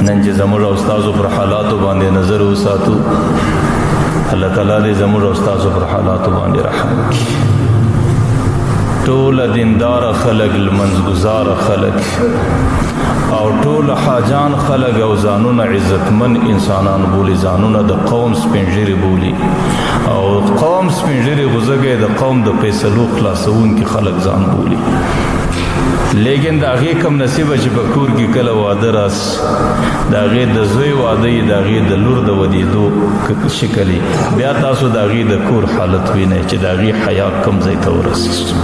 نن چې زموږ او ستاسو پر حالاتو باندې نظر وساتو، الله تعالی دې زموږ او ستاسو پر حالاتو باندې رحم وکړي. ټول دیندار خلک، لمنځګزار خلک او ټول حاجان خلک او ځانونه عزتمن انسانان بولي، ځانونه د قوم سپینږیري بولي او قوم سپینږیري غوزګي د قوم د فیصلو خلاصونکي خلک ځان بولي. لیکن د هغې کم نصیبه چې په کور کې کله واده راس، د هغې د زوی واده یې، د هغې د لور د ودېدو شکل یې، بیا تاسو د هغې د کور حالت وینئ چې د هغې حیا کم ځای ته ورسېږي،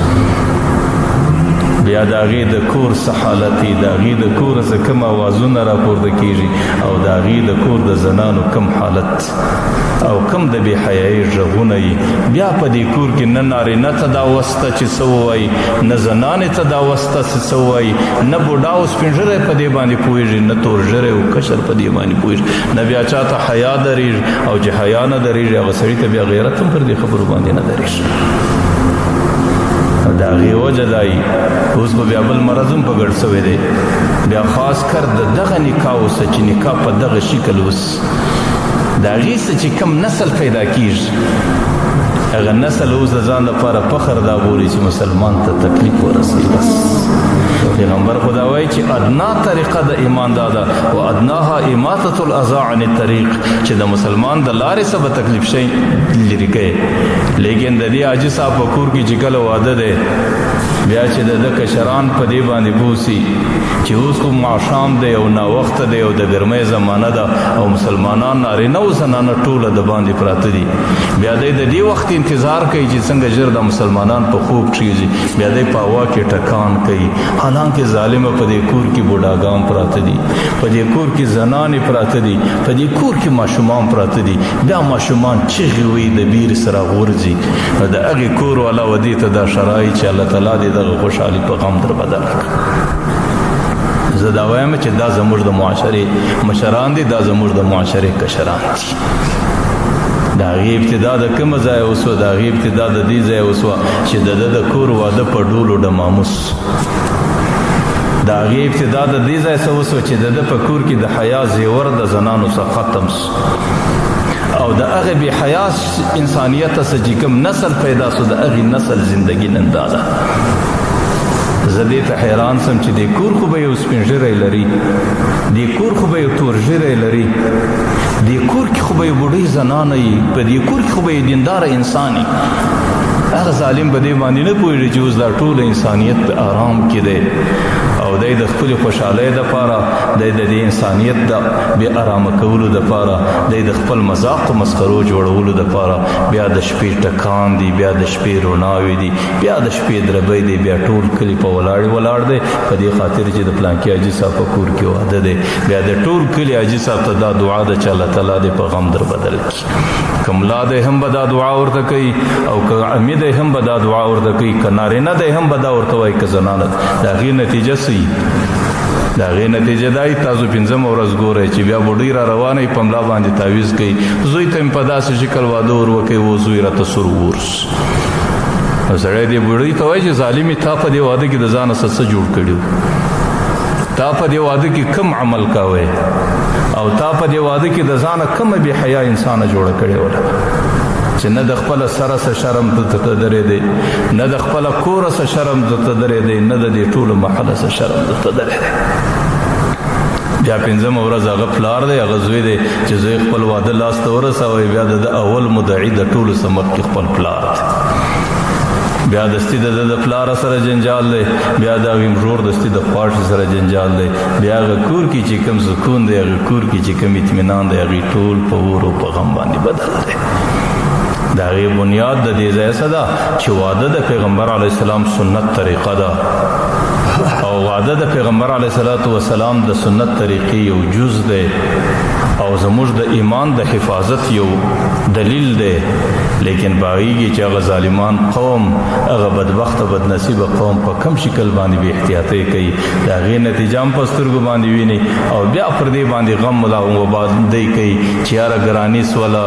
بیا د هغې د کور څه حالت یې، د هغې د کوره څه کم اوازونه راپورته کېږي او د هغې د کور د زنانو کم حالت او کم د بې حیایي غږونه یي. بیا په دې کور کې نه نارینه ته دا وسته چې څه ووایي، نه زنانې ته دا وسته چې څه ووایي، نه بوډا او سپین ږیری په دې باندې پوهېږي، نه تور ږیری او کشر په دې باندې پوهېږي، نه بیا چا ته حیا درېږي، او چې حیا نه درېږي هغه سړي ته بیا غیرت هم پر دې خبرو باندې نه درېږي. د هغې وجه دا یي اوس به بیا بل مرض هم په ګډ شوی دی، بیا خاص کر د دغه نکاح اوسه چې نکاح په دغه شکل اوس د هغې څه چې کم نسل پیدا کېږي، هغه نسل اوس د ځان لپاره فخر دا بولي چې مسلمان ته تکلیف ورسوي. بس پیغمبر خدا وایي چې ادنا طریقه د ایمان دا ده و ادناها اماطة الاذى عن الطریق، چې د مسلمان د لارې څه به تکلیف شي لرې کوي. لیکن د دې حاجي صاحب په کور کې چې کله واده دی، بیا چې د کشران په دې باندې بوسي چې اوس خو ماښام دی او ناوخته دی او د ګرمۍ زمانه ده او مسلمانان نارینه او زنانه ټوله د باندې پراته دي، بیا دی د دې وخت انتظار کوي چې څنګه ژر د مسلمانان په خوب کښېږي، بیا دی په هوا کې ټکان کوي، حالانکه ظالمه په دې کور کې بوډاګان پراته دي، په دې کور کې زنانې پراته دي، په دې کور کې ماشومان پراته دي، بیا ماشومان چغې وایي د بیر سره غورځي. د هغې کور والا و دې ته دا شرایط چې الله تعالی دې دغه خوشحالي په غم در بدل کړه. زه دا وایم چې دا زموږ د معاشرې مشران دي، دا زموږ د معاشرې کشران دي. د هغې ابتدا د کومه ځایه وسوه، د هغې ابتدا د دې ځایه وسوه چې د ده د کور واده په ډولو ډماموس، د هغې ابتدا د دې ځای څه وسوه چې د ده په کور کې د حیا زیور د زنانو څخه ختم سو، او د هغې بې حیا انسانیت څخه چې کوم نسل پیدا سو، د هغې نسل زندګي نن دا ده. زه دې ته حیران سم چې دې کور خو به یو سپین ږیری لري، دې کور خو به یو تور ږیری لري، دې کور کې خو به یو بوډۍ زنانه یي، په دې کور کې خو به یو دینداره انسان یي. هغه ظالم په دې باندې نه پوهېږي چې اوس دا ټول انسانیت په آرام کې دی او دی د خپلې خوشحالۍ دپاره، دی د دې انسانیت د بې ارامه کولو دپاره، دی د خپل مذاق و مسخرو جوړولو دپاره بیا د شپې ټکان دی، بیا د شپې رڼاوې دي، بیا د شپې دربۍ دی، بیا ټول کلي په ولاړ دی په دې خاطر چې د پلانکي حاجي صاحب په کور کې واده دی. بیا د ټول کلي حاجي صاحب ته دا دعا ده چې الله تعالی دې په غم در بدل کړي. که ملا دی هم به دا دعا ورته کوي او که امي دی هم به دا دعا ورته کوي، که نارینه دی هم به دا ورته وایي، که زنانه. د هغې نتیجه څه وي؟ د هغې نتیجه دا وي تاسو پنځمه ورځ ګورئ چې بیا بوډۍ را روانه وي، په ملا باندې تعویض کوي، زوی ته مې په داسې شکل واده ور وکوي، و زوی راته سور وورس. او سړی دې بوډۍ ته وایي چې ظالمې تا په دې واده کې د ځانه څه جوړ کړي وو، تا په دې واده کې کم عمل کوئ او تا په دې واده کې د ځانه کومه بې حیا انسانه جوړه کړې وله چې نه د خپله سره څه شرم درته درېدی، نه د خپله کوره څه شرم درته درېدی، نه د دې ټولو محله څه شرم درته درېدی. بیا پنځمه ورځ هغه پلار دی، هغه زوی دی چې زوی خپل واده لاس ته ورسوي، بیا د اول مدعي د ټولو څه مخکې خپل پلار دی. بیا دستی د پلار سره جنجال دی، بیا د هغې ورور دستی د خواښې سره جنجال دی، بیا هغه کور کې چې کوم سکون دی، هغه کور کې چې کوم اطمینان دی، هغې ټول په اور او په غم باندې بدل دی. د هغې بنیاد د دې ځای څه ده چې واده د پیغمبر علیه السلام سنت طریقه ده، او واده د پیغمبر علیه السلام د سنت طریقې یو جز دی او زموږ د ایمان د حفاظت یو دلیل دی. لیکن باغیږي چې هغه ظالمان قوم، هغه بدبخته بدنصیبه قوم په کم شکل باندې بې احتیاطۍ کوي، د هغې نتیجه هم په سترګو باندې ویني او بیا پر دې باندې غم ملا وبادۍ کوي چې یاره ګراني سوله،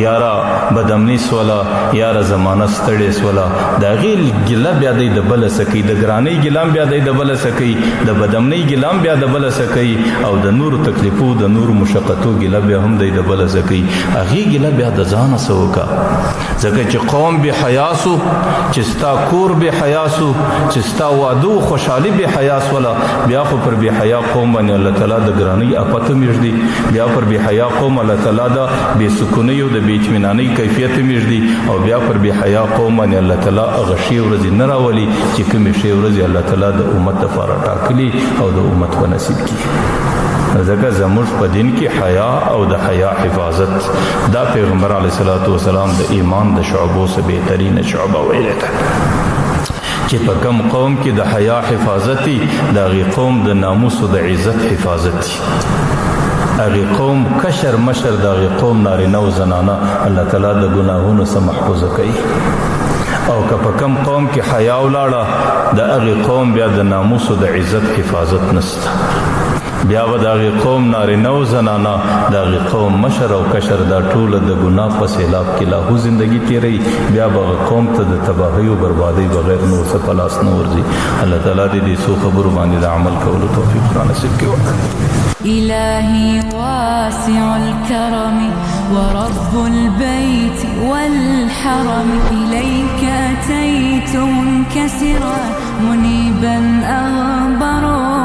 یاره بدامني سوله، یاره زمانه ستړې سوله. د هغې ګیله بیا دی د بله څه کوي، د ګرانۍ ګیله هم بیا دی د بله څه سکی د بدامنۍ ګلام بیا د بل سکی او د نور تکلیفو د نور مشقتو ګلا بیا هم د بل سکی هغه ګلا بیا د ځان سوکا ځکه چې قوم به حیاسو چې ستا کور به حیاسو چې ستا وادو خوشحالي به حیاس ولا بیا خو پر به حیا قوم باندې الله تعالی د ګرانی اپته میږدي بیا پر به حیا قوم الله تعالی د بے سکونی او د بے اطمینانی کیفیت میږدي او بیا پر به حیا قوم باندې الله تعالی غشي ورځ نه راولي چې کومې شی ورځ الله تعالی د امت لپاره ټاکلي او د امت په نصیب کړي ځکه زموږ په دین کې حیا او د حیا حفاظت دا پیغمبر علیه الصلاۃ والسلام د ایمان د شعبو څخه بهترین شعبه ویلې ده چې په کوم قوم کې د حیا حفاظتي د غي قوم د ناموس او د عزت حفاظتي هغه قوم کشر مشر د هغه قوم نارینه او زنانه الله تعالی د ګناهونو څخه محفوظ کوي او که په کم قوم کې حیا ولاړه د هغه قوم بیا د ناموس او د عزت حفاظت نشته بیا به د هغې قوم نارینه او زنانه د هغې قوم مشر او کشر دا ټوله د ګناه په سیلاب کې لاهو زندگی تیروي بیا به هغه قوم ته د تباهۍ او بربادۍ بغیر نور څه په لاس نه ورځي الله تعالی دې دې څو خبرو باندې د عمل کولو توفیق را نصیب کړي إلهي واسع الكرم ورب البيت والحرم إليك أتيت منكسرا منيبا أغبر